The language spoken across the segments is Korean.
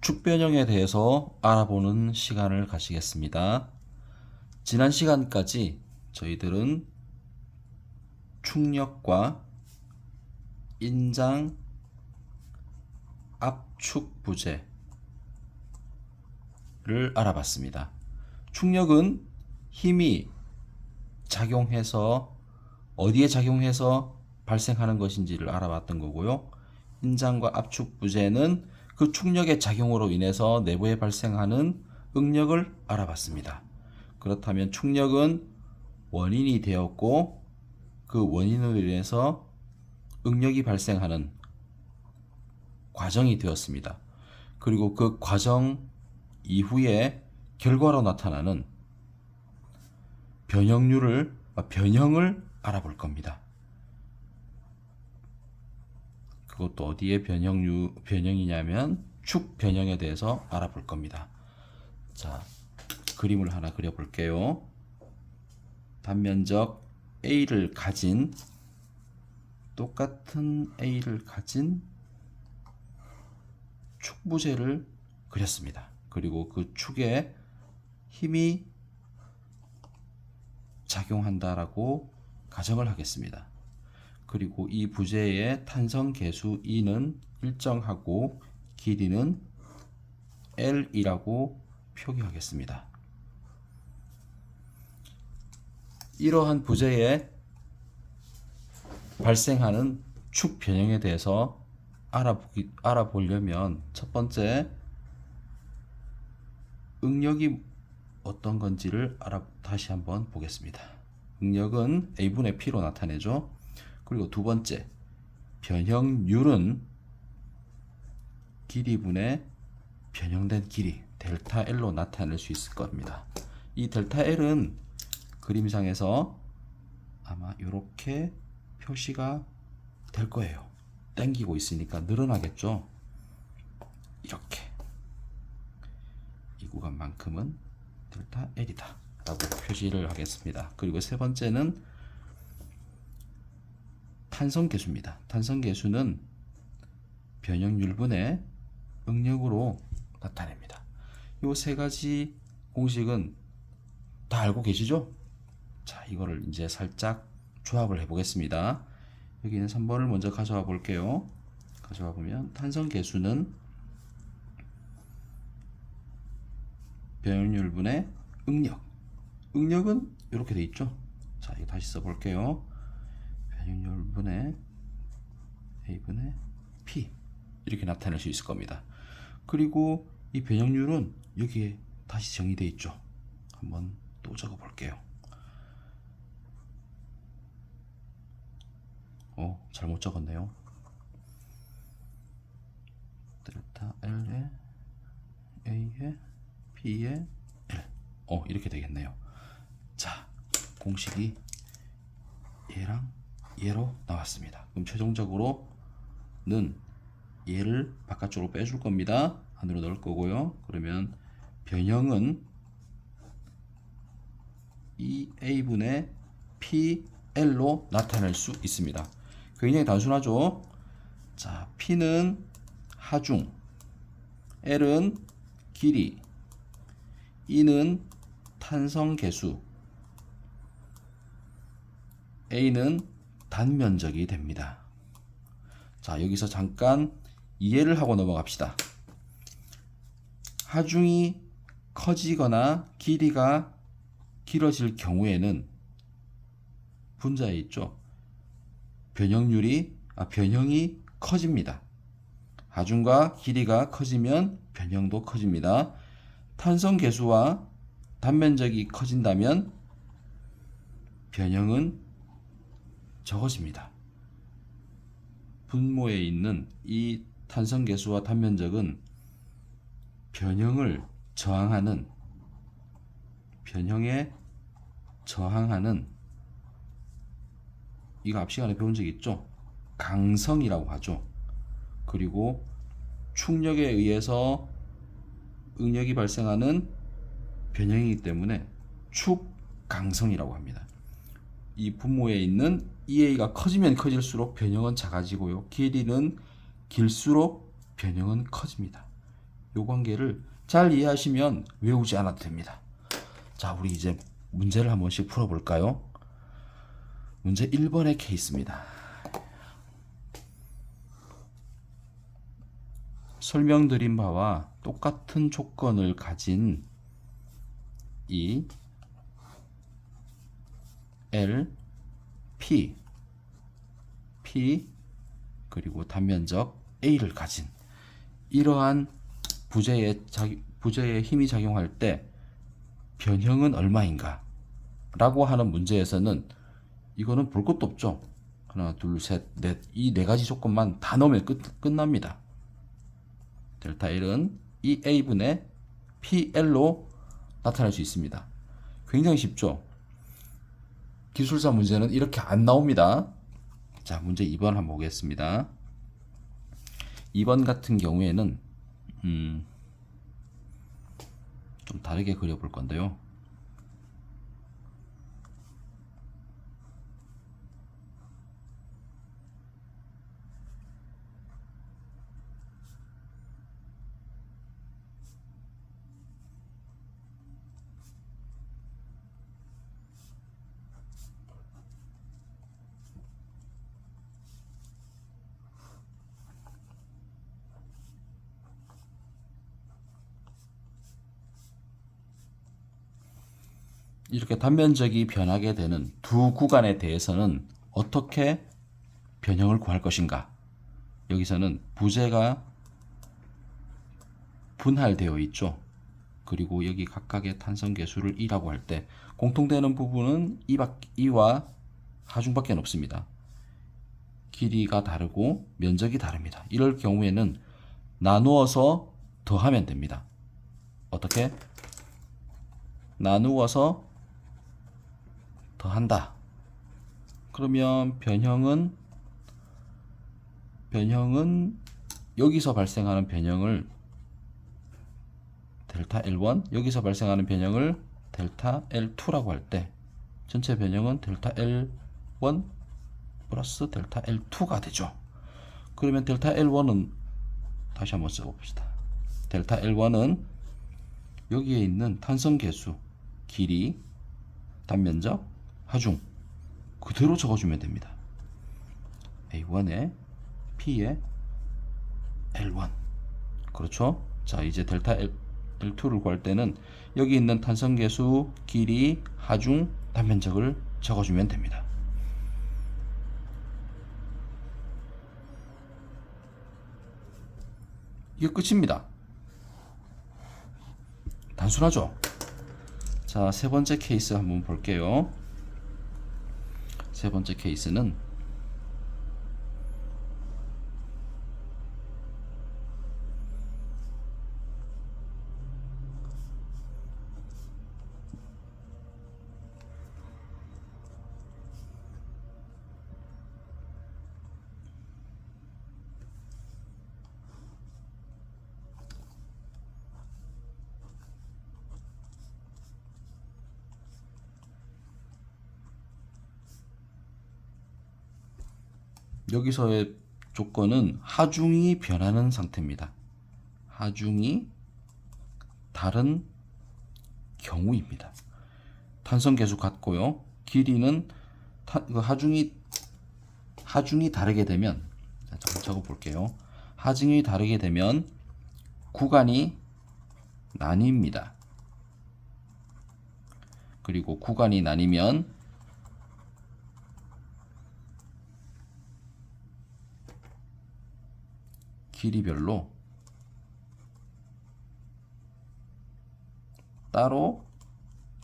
축변형에 대해서 알아보는 시간을 가지겠습니다. 지난 시간까지 저희들은 축력과 인장, 압축 부재를 알아봤습니다. 축력은 힘이 작용해서 어디에 작용해서 발생하는 것인지를 알아봤던 거고요. 인장과 압축 부재는 그 축력의 작용으로 인해서 내부에 발생하는 응력을 알아봤습니다. 그렇다면 축력은 원인이 되었고 그 원인으로 인해서 응력이 발생하는 과정이 되었습니다. 그리고 그 과정 이후에 결과로 나타나는 변형률을 변형을 알아볼 겁니다. 그것도 어디에 변형이냐면 축 변형에 대해서 알아볼 겁니다. 자, 그림을 하나 그려볼게요. 단면적 A를 가진 똑같은 A를 가진 축부재를 그렸습니다. 그리고 그 축에 힘이 작용한다라고 가정을 하겠습니다. 그리고 이 부재의 탄성 계수 E는 일정하고 길이는 L이라고 표기하겠습니다. 이러한 부재에 발생하는 축 변형에 대해서 알아보려면 첫 번째 응력이 어떤 건지를 다시 한번 보겠습니다. 응력은 A분의 P로 나타내죠. 그리고 두 번째, 변형률은 길이분의 변형된 길이 델타 L로 나타낼 수 있을 겁니다. 이 델타 L은 그림상에서 아마 이렇게 표시가 될 거예요. 당기고 있으니까 늘어나겠죠. 이렇게 이 구간만큼은 델타 L이다 라고 표시를 하겠습니다. 그리고 세 번째는 탄성계수입니다. 탄성계수는 변형률분의 응력으로 나타냅니다. 이 세 가지 공식은 다 알고 계시죠? 자, 이거를 이제 살짝 조합을 해 보겠습니다. 여기는 3번을 먼저 가져와 볼게요. 가져와 보면 탄성계수는 변형률분의 응력. 응력은 이렇게 돼 있죠. 자, 이거 다시 써 볼게요. 변형률분의 A분의 P 이렇게 나타낼 수 있을 겁니다. 그리고 이 변형률은 여기에 다시 정의되어 있죠. 한번 또 적어 볼게요. 잘못 적었네요. 델타 L에 A에 P에 L 이렇게 되겠네요. 자, 공식이 얘랑 얘로 나왔습니다. 그럼 최종적으로는 얘를 바깥쪽으로 빼줄 겁니다. 안으로 넣을 거고요. 그러면 변형은 이 A분의 PL로 나타낼 수 있습니다. 굉장히 단순하죠. 자, P는 하중, L은 길이, E는 탄성계수, A는 단면적이 됩니다. 자, 여기서 잠깐 이해를 하고 넘어갑시다. 하중이 커지거나 길이가 길어질 경우에는 분자에 있죠. 변형이 커집니다. 하중과 길이가 커지면 변형도 커집니다. 탄성계수와 단면적이 커진다면 변형은 적어집니다. 분모에 있는 이 탄성계수와 단면적은 변형에 저항하는 이거 앞 시간에 배운 적 있죠? 강성이라고 하죠. 그리고 축력에 의해서 응력이 발생하는 변형이기 때문에 축강성이라고 합니다. 이 분모에 있는 EA가 커지면 커질수록 변형은 작아지고요. 길이는 길수록 변형은 커집니다. 요 관계를 잘 이해하시면 외우지 않아도 됩니다. 자, 우리 이제 문제를 한 번씩 풀어볼까요? 문제 1번의 케이스입니다. 설명드린 바와 똑같은 조건을 가진 이 L, P 그리고 단면적 A를 가진 이러한 부재의 힘이 작용할 때 변형은 얼마인가 라고 하는 문제에서는 이거는 볼 것도 없죠. 하나, 둘, 셋, 넷, 이 네 가지 조건만 다 넣으면 끝납니다. 델타 L은 이 A분의 PL로 나타낼 수 있습니다. 굉장히 쉽죠. 기술사 문제는 이렇게 안 나옵니다. 자, 문제 2번 한번 보겠습니다. 2번 같은 경우에는 좀 다르게 그려볼 건데요. 이렇게 단면적이 변하게 되는 두 구간에 대해서는 어떻게 변형을 구할 것인가? 여기서는 부재가 분할되어 있죠. 그리고 여기 각각의 탄성계수를 2라고 할 때 공통되는 부분은 2와 하중밖에 없습니다. 길이가 다르고 면적이 다릅니다. 이럴 경우에는 나누어서 더하면 됩니다. 어떻게? 나누어서 더한다. 그러면 변형은 여기서 발생하는 변형을 델타 L1, 여기서 발생하는 변형을 델타 L2라고 할 때 전체 변형은 델타 L1 플러스 델타 L2가 되죠. 그러면 델타 L1은 다시 한번 써봅시다. 델타 L1은 여기에 있는 탄성계수, 길이, 단면적, 하중 그대로 적어주면 됩니다. A1에 P에 L1 그렇죠? 자, 이제 델타 L2를 구할 때는 여기 있는 탄성계수, 길이, 하중, 단면적을 적어주면 됩니다. 이게 끝입니다. 단순하죠? 자, 세 번째 케이스 한번 볼게요. 세 번째 케이스는 여기서의 조건은 하중이 변하는 상태입니다. 하중이 다른 경우입니다. 탄성계수 같고요. 길이는 하중이 다르게 되면 잠깐 적어 볼게요. 하중이 다르게 되면 구간이 나뉩니다. 그리고 구간이 나뉘면 길이별로 따로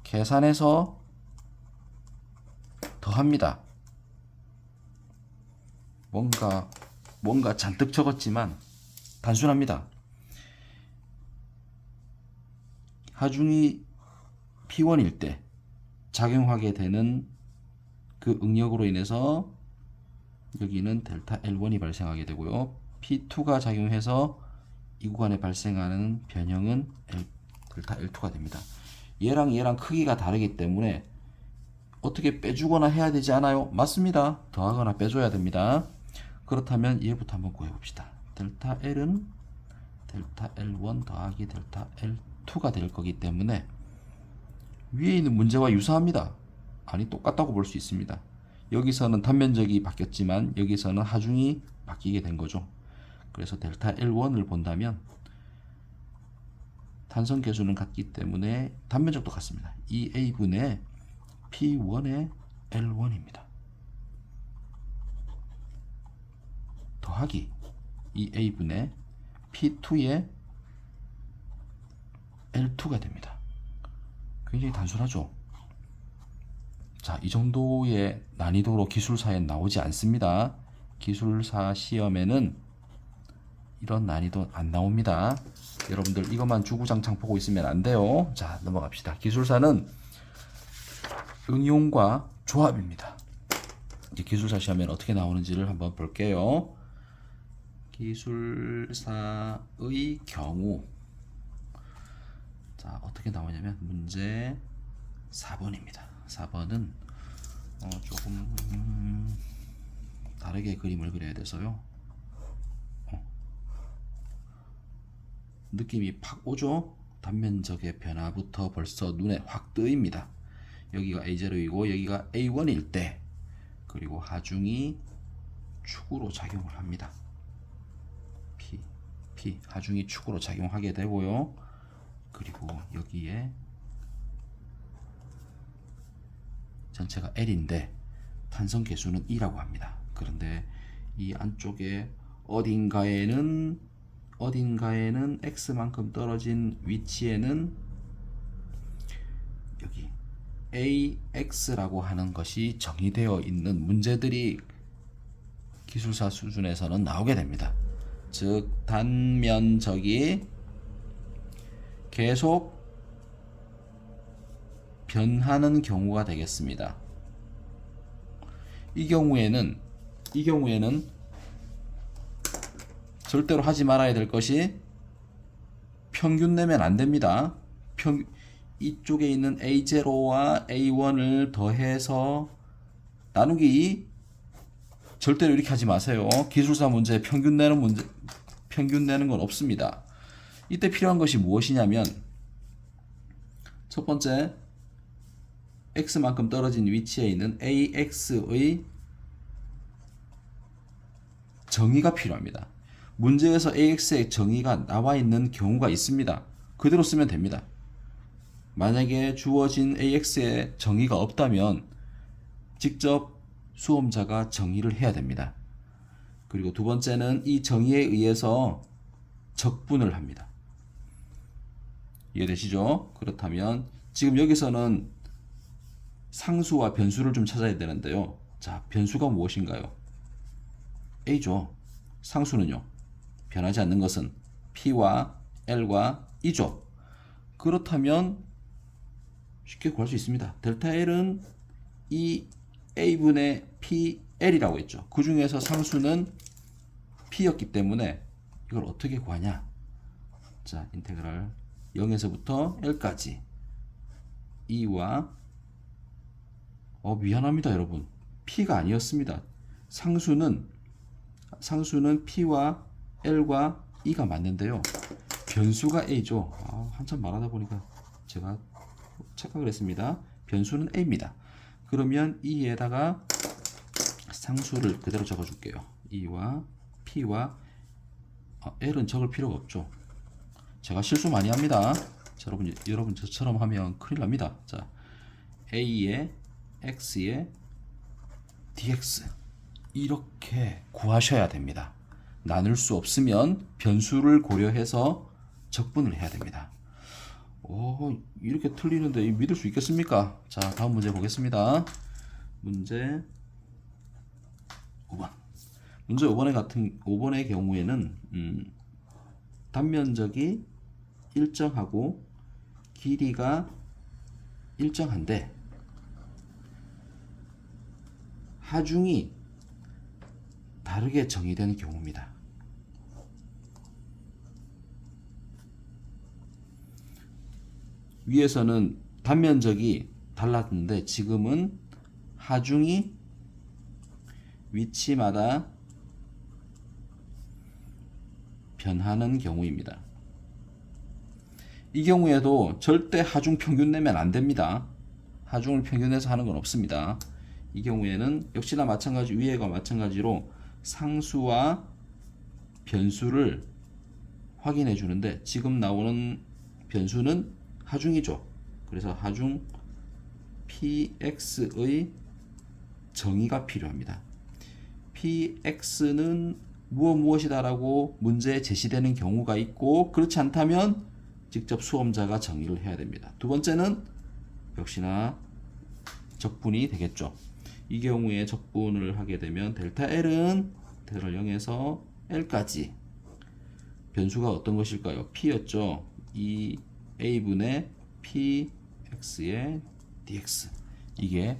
계산해서 더합니다. 뭔가 잔뜩 적었지만 단순합니다. 하중이 P1일 때 작용하게 되는 그 응력으로 인해서 여기는 델타 L1이 발생하게 되고요. P2가 작용해서 이 구간에 발생하는 변형은 델타 L2가 됩니다. 얘랑 크기가 다르기 때문에 어떻게 빼주거나 해야 되지 않아요? 맞습니다. 더하거나 빼줘야 됩니다. 그렇다면 얘부터 한번 구해봅시다. 델타 L은 델타 L1 더하기 델타 L2가 될 거기 때문에 위에 있는 문제와 유사합니다. 아니 똑같다고 볼 수 있습니다. 여기서는 단면적이 바뀌었지만 여기서는 하중이 바뀌게 된 거죠. 그래서 델타 L1을 본다면 탄성 계수는 같기 때문에 단면적도 같습니다. 2A분의 P1의 L1입니다. 더하기 2A분의 P2의 L2가 됩니다. 굉장히 단순하죠. 자, 이 정도의 난이도로 기술사엔 나오지 않습니다. 기술사 시험에는 이런 난이도 안 나옵니다. 여러분들 이것만 주구장창 보고 있으면 안 돼요. 자, 넘어갑시다. 기술사는 응용과 조합입니다. 이제 기술사 시험에는 어떻게 나오는지를 한번 볼게요. 기술사의 경우, 자, 어떻게 나오냐면 문제 4번입니다. 4번은 조금 다르게 그림을 그려야 돼서요. 느낌이 팍 오죠? 단면적의 변화부터 벌써 눈에 확 뜨입니다. 여기가 A0이고 여기가 A1일 때, 그리고 하중이 축으로 작용을 합니다. P 하중이 축으로 작용하게 되고요. 그리고 여기에 전체가 L인데 탄성 계수는 E라고 합니다. 그런데 이 안쪽에 어딘가에는 X만큼 떨어진 위치에는 여기 AX라고 하는 것이 정의되어 있는 문제들이 기술사 수준에서는 나오게 됩니다. 즉 단면적이 계속 변하는 경우가 되겠습니다. 이 경우에는 절대로 하지 말아야 될 것이 평균 내면 안 됩니다. 이쪽에 있는 A0와 A1을 더해서 나누기, 절대로 이렇게 하지 마세요. 기술사 문제 평균 내는 건 없습니다. 이때 필요한 것이 무엇이냐면, 첫 번째, X만큼 떨어진 위치에 있는 AX의 정의가 필요합니다. 문제에서 AX의 정의가 나와 있는 경우가 있습니다. 그대로 쓰면 됩니다. 만약에 주어진 AX의 정의가 없다면 직접 수험자가 정의를 해야 됩니다. 그리고 두 번째는 이 정의에 의해서 적분을 합니다. 이해되시죠? 그렇다면 지금 여기서는 상수와 변수를 좀 찾아야 되는데요. 자, 변수가 무엇인가요? A죠. 상수는요? 변하지 않는 것은 P와 L과 E죠. 그렇다면 쉽게 구할 수 있습니다. 델타 L은 이 A분의 PL이라고 했죠. 그 중에서 상수는 P였기 때문에 이걸 어떻게 구하냐? 자, 인테그랄 0에서부터 L까지 E와 미안합니다, 여러분. P가 아니었습니다. 상수는 P와 L과 E가 맞는데요. 변수가 A죠. 한참 말하다 보니까 제가 착각을 했습니다. 변수는 A입니다. 그러면 E에다가 상수를 그대로 적어줄게요. E와 P와 L은 적을 필요가 없죠. 제가 실수 많이 합니다. 자, 여러분 저처럼 하면 큰일 납니다. 자, A에 X에 dx 이렇게 구하셔야 됩니다. 나눌 수 없으면 변수를 고려해서 적분을 해야 됩니다. 이렇게 틀리는데 믿을 수 있겠습니까? 자, 다음 문제 보겠습니다. 문제 5번. 문제 5번의 경우에는 단면적이 일정하고 길이가 일정한데 하중이 다르게 정의되는 경우입니다. 위에서는 단면적이 달랐는데 지금은 하중이 위치마다 변하는 경우입니다. 이 경우에도 절대 하중 평균 내면 안 됩니다. 하중을 평균해서 하는 건 없습니다. 이 경우에는 역시나 마찬가지, 위에가 마찬가지로 상수와 변수를 확인해 주는데 지금 나오는 변수는 하중이죠. 그래서 하중 px의 정의가 필요합니다. px는 무엇이다라고 문제에 제시되는 경우가 있고, 그렇지 않다면 직접 수험자가 정의를 해야 됩니다. 두 번째는 역시나 적분이 되겠죠. 이 경우에 적분을 하게 되면 델타 L은 대를 0에서 L까지 변수가 어떤 것일까요? P였죠. 이 A분의 Px의 dx, 이게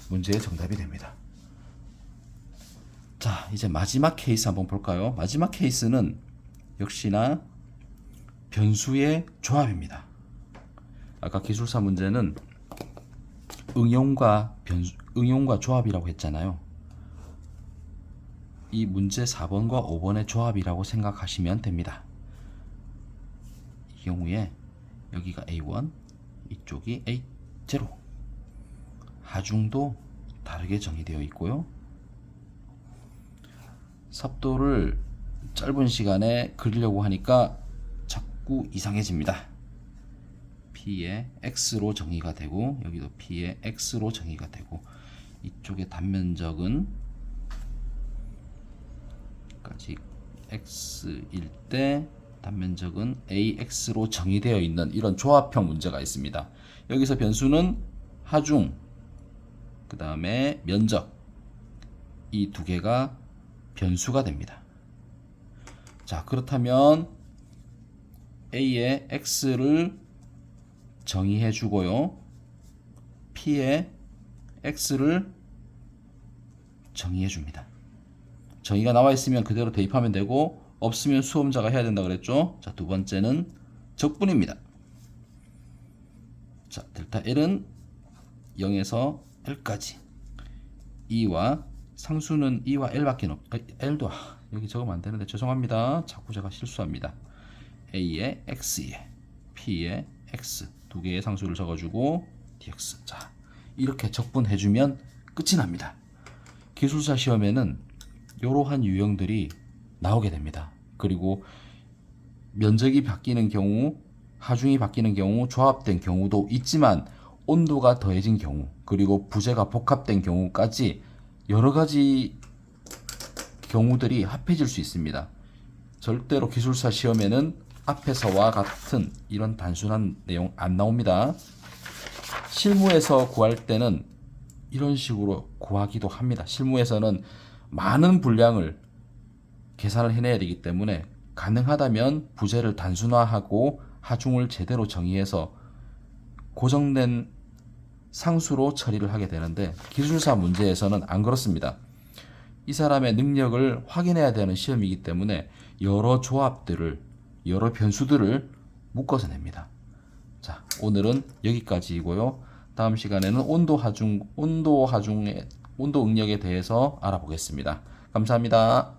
문제의 정답이 됩니다. 자, 이제 마지막 케이스 한번 볼까요? 마지막 케이스는 역시나 변수의 조합입니다. 아까 기술사 문제는 응용과 조합이라고 했잖아요. 이 문제 4번과 5번의 조합이라고 생각하시면 됩니다. 이 경우에 여기가 A1, 이쪽이 A0. 하중도 다르게 정의되어 있고요. 삽도를 짧은 시간에 그리려고 하니까 자꾸 이상해집니다. P의 X로 정의가 되고, 여기도 P의 X로 정의가 되고, 이쪽의 단면적은 까지 X일 때 단면적은 AX로 정의되어 있는 이런 조합형 문제가 있습니다. 여기서 변수는 하중, 그 다음에 면적, 이 두 개가 변수가 됩니다. 자, 그렇다면 A의 X를 정의해 주고요, P의 X를 정의해 줍니다. 정의가 나와 있으면 그대로 대입하면 되고, 없으면 수험자가 해야 된다 그랬죠. 자, 두 번째는 적분입니다. 자, 델타 L은 0에서 L까지, E와 상수는 E와 L밖에 L도 여기 적으면 안 되는데 죄송합니다. 자꾸 제가 실수합니다. A의 X에 P의 X 두 개의 상수를 적어주고 dx. 자, 이렇게 적분해주면 끝이 납니다. 기술사 시험에는 이러한 유형들이 나오게 됩니다. 그리고 면적이 바뀌는 경우, 하중이 바뀌는 경우, 조합된 경우도 있지만 온도가 더해진 경우, 그리고 부재가 복합된 경우까지 여러 가지 경우들이 합해질 수 있습니다. 절대로 기술사 시험에는 앞에서와 같은 이런 단순한 내용 안 나옵니다. 실무에서 구할 때는 이런 식으로 구하기도 합니다. 실무에서는 많은 분량을 계산을 해내야 되기 때문에 가능하다면 부재를 단순화하고 하중을 제대로 정의해서 고정된 상수로 처리를 하게 되는데, 기술사 문제에서는 안 그렇습니다. 이 사람의 능력을 확인해야 되는 시험이기 때문에 여러 조합들을, 여러 변수들을 묶어서 냅니다. 자, 오늘은 여기까지이고요. 다음 시간에는 온도 응력에 대해서 알아보겠습니다. 감사합니다.